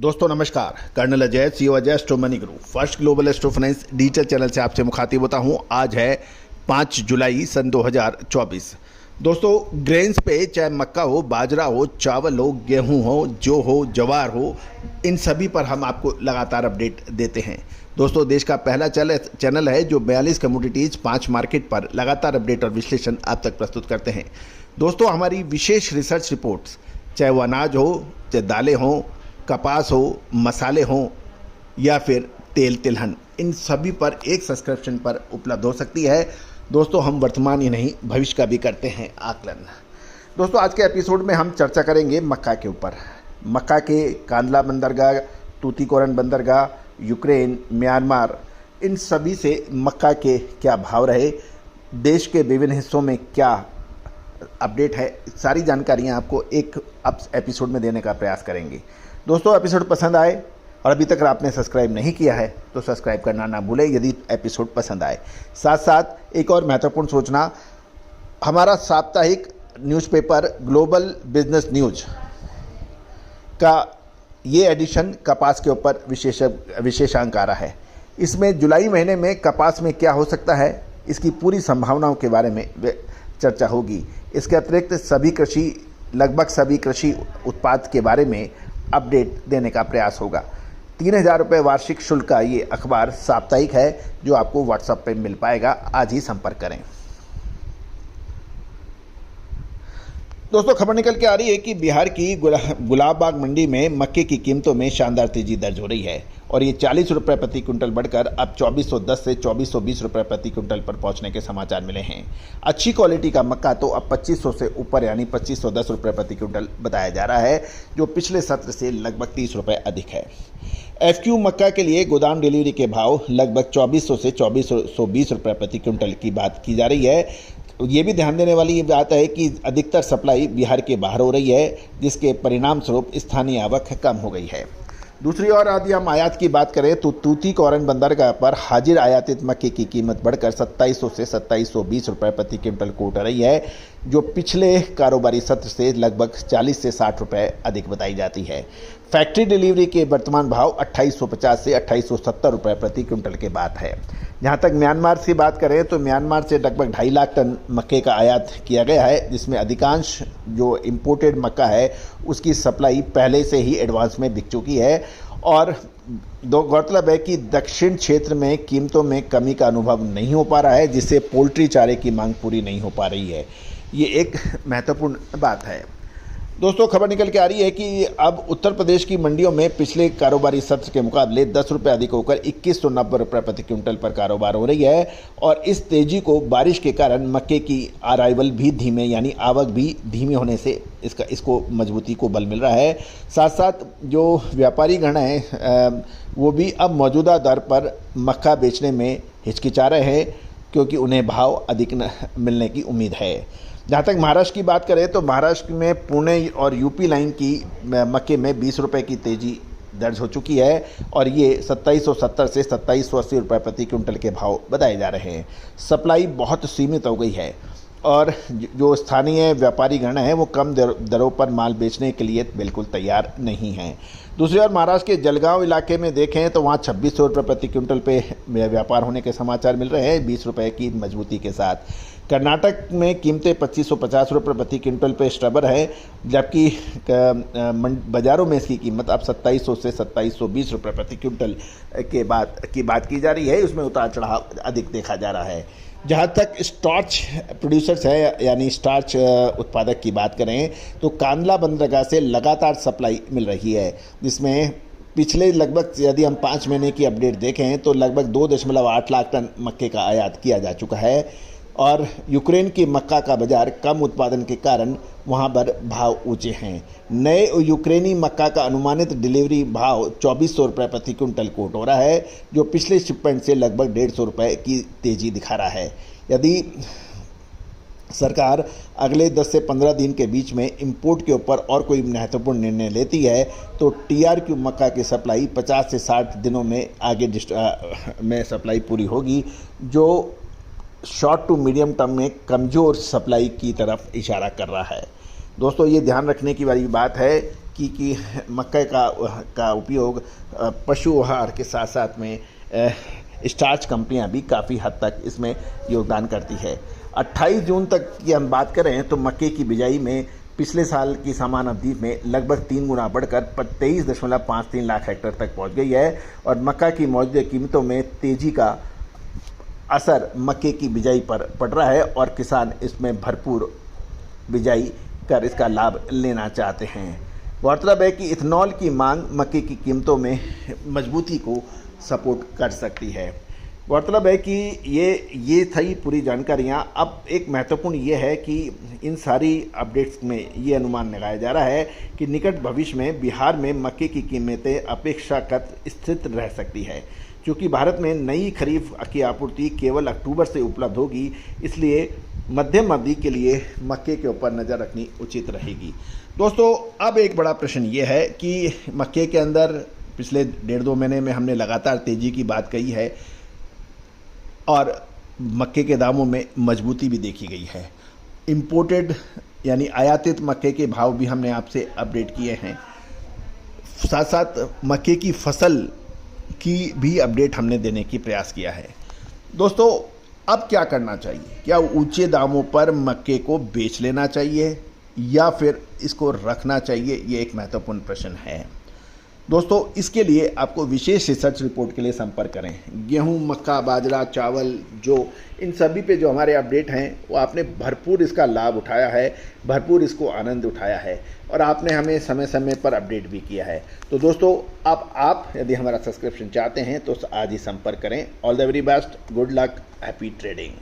दोस्तों नमस्कार, colonel Ajay, CEO Ajay astro money group first global astro finance digital channel से आपसे मुखातिब होता हूं। आज है 5 जुलाई सन 2024। दोस्तों, ग्रेन्स पे चाहे मक्का हो, बाजरा हो, चावल हो, गेहूं हो, जवार हो, इन सभी पर हम आपको लगातार अपडेट देते हैं। दोस्तों, देश का पहला चैनल है जो 42 कमोडिटीज़ 5 मार्केट पर लगातार अपडेट और विश्लेषण आप तक प्रस्तुत करते हैं। दोस्तों, हमारी विशेष रिसर्च रिपोर्ट्स, चाहे वो अनाज हो, चाहे दालें हों, कपास हो, मसाले हों या फिर तेल तिलहन, इन सभी पर एक सब्सक्रिप्शन पर उपलब्ध हो सकती है। दोस्तों, हम वर्तमान ही नहीं भविष्य का भी करते हैं आकलन। दोस्तों, आज के एपिसोड में हम चर्चा करेंगे मक्का के ऊपर। मक्का के कांदला बंदरगाह, तूतीकोरन बंदरगाह, यूक्रेन, म्यांमार, इन सभी से मक्का के क्या भाव रहे, देश के विभिन्न हिस्सों में क्या अपडेट है, सारी जानकारियां आपको एक एपिसोड में देने का प्रयास करेंगे। दोस्तों, एपिसोड पसंद आए और अभी तक आपने सब्सक्राइब नहीं किया है तो सब्सक्राइब करना ना भूलें यदि एपिसोड पसंद आए। साथ साथ एक और महत्वपूर्ण सूचना, हमारा साप्ताहिक न्यूज़पेपर ग्लोबल बिजनेस न्यूज का ये एडिशन कपास के ऊपर विशेषांक आ रहा है। इसमें जुलाई महीने में कपास में क्या हो सकता है, इसकी पूरी संभावनाओं के बारे में चर्चा होगी। इसके अतिरिक्त लगभग सभी कृषि उत्पाद के बारे में अपडेट देने का प्रयास होगा। 3000 रुपये वार्षिक शुल्क का ये अखबार साप्ताहिक है जो आपको व्हाट्सएप पे मिल पाएगा। आज ही संपर्क करें। दोस्तों, खबर निकल के आ रही है कि बिहार की गुलाबबाग मंडी में मक्के की कीमतों में शानदार तेजी दर्ज हो रही है और ये 40 रुपये प्रति क्विंटल बढ़कर अब 2410 से 2420 रुपये प्रति क्विंटल पर पहुंचने के समाचार मिले हैं। अच्छी क्वालिटी का मक्का तो अब 2500 से ऊपर यानी 2510 रुपये प्रति क्विंटल बताया जा रहा है, जो पिछले सत्र से लगभग 30 रुपये अधिक है। एफक्यू मक्का के लिए गोदाम डिलीवरी के भाव लगभग 2400 से 2420 रुपये प्रति क्विंटल की बात की जा रही है। ये भी ध्यान देने वाली ये बात है कि अधिकतर सप्लाई बिहार के बाहर हो रही है, जिसके परिणाम स्वरूप स्थानीय आवक कम हो गई है। दूसरी ओर यदि हम आयात की बात करें तो तूतीकोरन बंदरगाह पर हाजिर आयातित मक्के की कीमत बढ़कर 2700 से 2720 रुपये प्रति क्विंटल को उठ रही है, जो पिछले कारोबारी सत्र से लगभग 40 से 60 रुपये अधिक बताई जाती है। फैक्ट्री डिलीवरी के वर्तमान भाव 2850 से 2870 रुपये प्रति क्विंटल के बात है। जहाँ तक म्यांमार से बात करें तो म्यांमार से लगभग 2.5 लाख टन मक्के का आयात किया गया है, जिसमें अधिकांश जो इम्पोर्टेड मक्का है उसकी सप्लाई पहले से ही एडवांस में बिक चुकी है। और गौरतलब है कि दक्षिण क्षेत्र में कीमतों में कमी का अनुभव नहीं हो पा रहा है, जिससे पोल्ट्री चारे की मांग पूरी नहीं हो पा रही है। ये एक महत्वपूर्ण बात है। दोस्तों, खबर निकल के आ रही है कि अब उत्तर प्रदेश की मंडियों में पिछले कारोबारी सत्र के मुकाबले 10 रुपये अधिक होकर 2190 रुपये प्रति क्विंटल पर कारोबार हो रही है। और इस तेजी को बारिश के कारण मक्के की अराइवल भी धीमे यानी आवक भी धीमी होने से इसको मजबूती को बल मिल रहा है। साथ साथ जो व्यापारी गण हैं वो भी अब मौजूदा दर पर मक्का बेचने में हिचकिचा रहे हैं, क्योंकि उन्हें भाव अधिक मिलने की उम्मीद है। जहाँ तक महाराष्ट्र की बात करें तो महाराष्ट्र में पुणे और यूपी लाइन की मक्के में 20 रुपये की तेजी दर्ज हो चुकी है और ये 2770 से 2780 रुपये प्रति क्विंटल के भाव बताए जा रहे हैं। सप्लाई बहुत सीमित हो गई है और जो स्थानीय व्यापारी गण हैं वो कम दरों पर माल बेचने के लिए बिल्कुल तैयार नहीं हैं। दूसरी ओर महाराष्ट्र के जलगांव इलाके में देखें तो वहाँ 2600 रुपये प्रति क्विंटल पे व्यापार होने के समाचार मिल रहे हैं, 20 रुपये की मजबूती के साथ। कर्नाटक में कीमतें 2550 रुपये प्रति क्विंटल पे स्टेबल है, जबकि बाज़ारों में इसकी कीमत अब 2700 से 2720 रुपये प्रति क्विंटल की बात की जा रही है। उसमें उतार चढ़ाव अधिक देखा जा रहा है। जहाँ तक स्टार्च प्रोड्यूसर्स है यानी स्टार्च उत्पादक की बात करें तो कांदला बंदरगाह से लगातार सप्लाई मिल रही है, जिसमें पिछले लगभग यदि हम 5 महीने की अपडेट देखें तो लगभग 2.8 लाख टन मक्के का आयात किया जा चुका है। और यूक्रेन की मक्का का बाजार कम उत्पादन के कारण वहां पर भाव ऊंचे हैं। नए यूक्रेनी मक्का का अनुमानित डिलीवरी भाव 2400 रुपये प्रति क्विंटल कोट हो रहा है, जो पिछले शिपमेंट से लगभग 150 रुपये की तेजी दिखा रहा है। यदि सरकार अगले 10 से 15 दिन के बीच में इंपोर्ट के ऊपर और कोई महत्वपूर्ण निर्णय लेती है तो TRQ मक्का की सप्लाई 50 से 60 दिनों में आगे में सप्लाई पूरी होगी, जो शॉर्ट टू मीडियम टर्म में कमज़ोर सप्लाई की तरफ इशारा कर रहा है। दोस्तों ये ध्यान रखने की वाली बात है कि मक्के का उपयोग पशु आहार के साथ साथ में स्टार्च कंपनियां भी काफ़ी हद तक इसमें योगदान करती है। 28 जून तक की हम बात करें तो मक्के की बिजाई में पिछले साल की समान अवधि में लगभग 3 गुना बढ़कर 23.53 लाख हेक्टेयर तक पहुंच गई है और मक्का की मौजूदा कीमतों में तेजी का असर मक्के की बिजाई पर पड़ रहा है और किसान इसमें भरपूर बिजाई कर इसका लाभ लेना चाहते हैं। गौरतलब है कि इथेनॉल की मांग मक्के की कीमतों में मजबूती को सपोर्ट कर सकती है। गौरतलब है कि ये थी पूरी जानकारियाँ। अब एक महत्वपूर्ण ये है कि इन सारी अपडेट्स में ये अनुमान लगाया जा रहा है कि निकट भविष्य में बिहार में मक्के की कीमतें अपेक्षाकृत स्थिर रह सकती है। क्योंकि भारत में नई खरीफ की आपूर्ति केवल अक्टूबर से उपलब्ध होगी, इसलिए मध्यम अवधि के लिए मक्के के ऊपर नज़र रखनी उचित रहेगी। दोस्तों अब एक बड़ा प्रश्न ये है कि मक्के के अंदर पिछले 1.5-2 महीने में हमने लगातार तेज़ी की बात कही है और मक्के के दामों में मजबूती भी देखी गई है। इम्पोर्टेड यानी आयातित मक्के के भाव भी हमने आपसे अपडेट किए हैं। साथ साथ मक्के की फसल की भी अपडेट हमने देने की प्रयास किया है। दोस्तों अब क्या करना चाहिए? क्या ऊंचे दामों पर मक्के को बेच लेना चाहिए या फिर इसको रखना चाहिए? ये एक महत्वपूर्ण प्रश्न है। दोस्तों इसके लिए आपको विशेष रिसर्च रिपोर्ट के लिए संपर्क करें। गेहूं, मक्का, बाजरा, चावल जो इन सभी पे जो हमारे अपडेट हैं वो आपने भरपूर इसका लाभ उठाया है, भरपूर इसको आनंद उठाया है और आपने हमें समय समय पर अपडेट भी किया है। तो दोस्तों अब आप यदि हमारा सब्सक्रिप्शन चाहते हैं तो आज ही संपर्क करें। All the very best, good luck, happy trading.